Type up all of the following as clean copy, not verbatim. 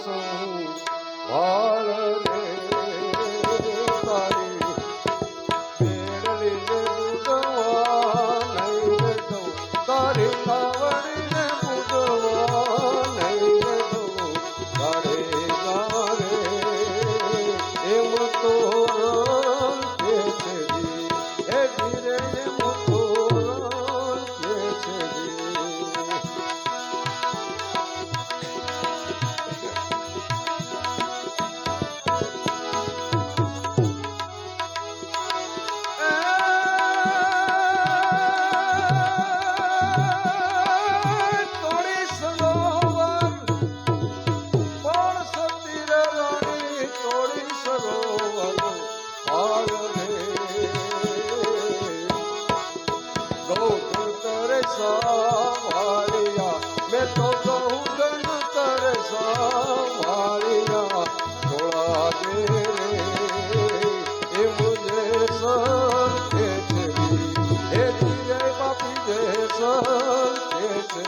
સૌ ભાળ રે તારી મેળલી બુધવા નહીં દઉં તારી કાવડીને બુધવા નહીં દઉં તારે ગારે એમ તો કે છે એ ધીરે એમ તો કે છે સંભાળિયા મેં તો કહું ગણ તર સંભાળિયા થોડા દે રે એ મુજે સર કે છે એ ધીરે બાપી દે સર કે છે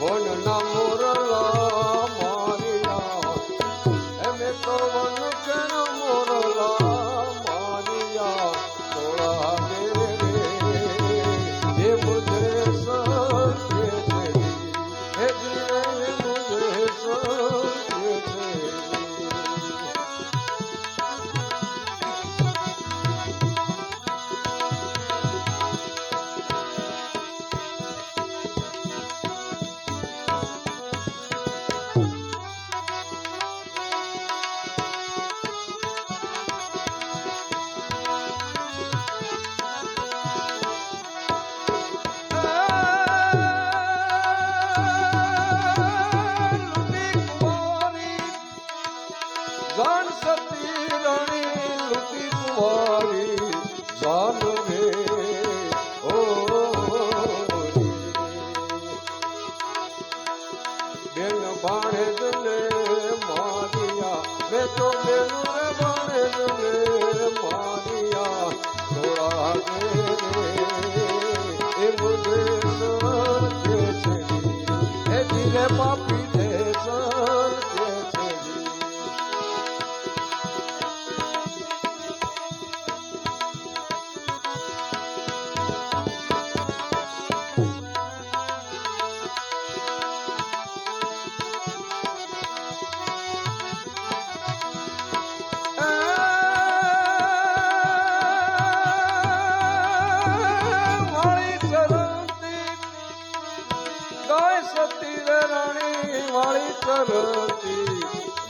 વન ના મોરલા મારિયા એમે તો વન કેન મોરલા મારિયા થોડા દે રે એ મુજે સર કે છે હે ધીરે મુજે સર કે છે જાન સતી રણી લૂટી કુંવારી જાન રે ઓ બેન ભાણેજ ને મારિયા મેં તો બેન રે ભાણેજ ને મારિયા થોડા દે રે એ મુજે સર કે છે એ ધીરે પાપી દે સર કે છે સતી રાણી વાળી ચરતી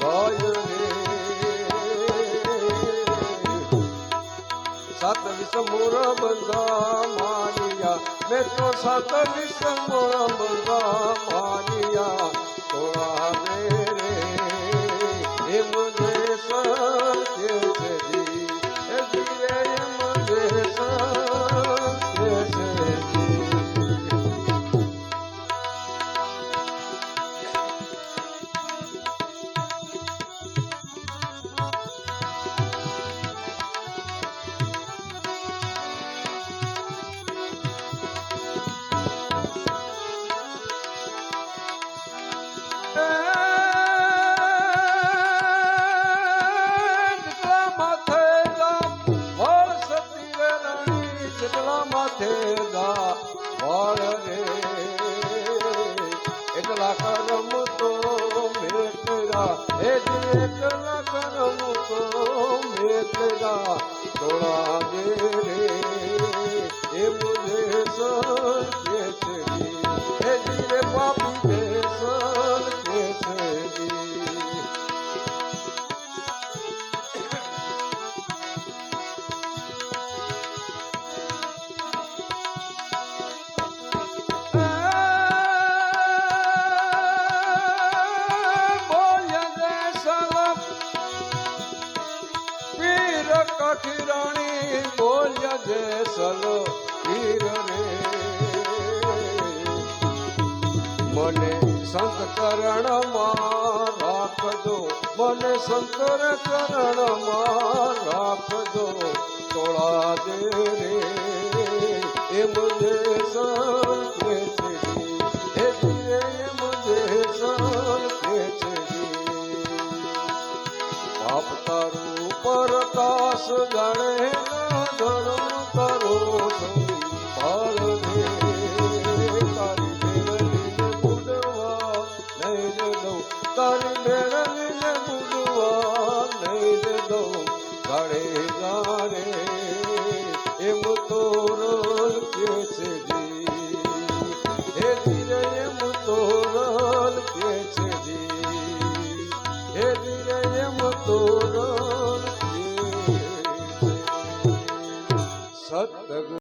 ગાય રે સાત વિષમોર બંધા મારિયા મેં તો સાત વિષમોર બંધા મારિયા થોડા દે રે એ મુજે સર કે છે એ ધીરે એ મુજે સર કે છે માથે ગા વળ રે એટલા કરમ તો મેટરા એ એટલા કરમ તો મેટરા થોડા દે રે એ મુજે સર કે છે એ ધીરે પાપી દે સર કે છે સખી રાણી બોલ્યા જેસલ વીર રે મને સંત કરણમાં રાખજો મને સંતર કરણમાં રાખજો તોળા દે રે એ મુજે સંતે છે એ ધીરે એ મુજે સંતે છે બાપ તારું પ્રકાશ જાણે ના ધર્મ તારો સંભાળ દે તારી મેળવીને બુડવા નહીં રે દઉં તારી મેળવીને બુડવા નહીં રે દઉં ગાડે ગાડે એમ તો રલ કે છે જી હે ધીરે એમ તો રલ કે છે જી હે ધીરે એમ તો રલ કે છે સતગુરુ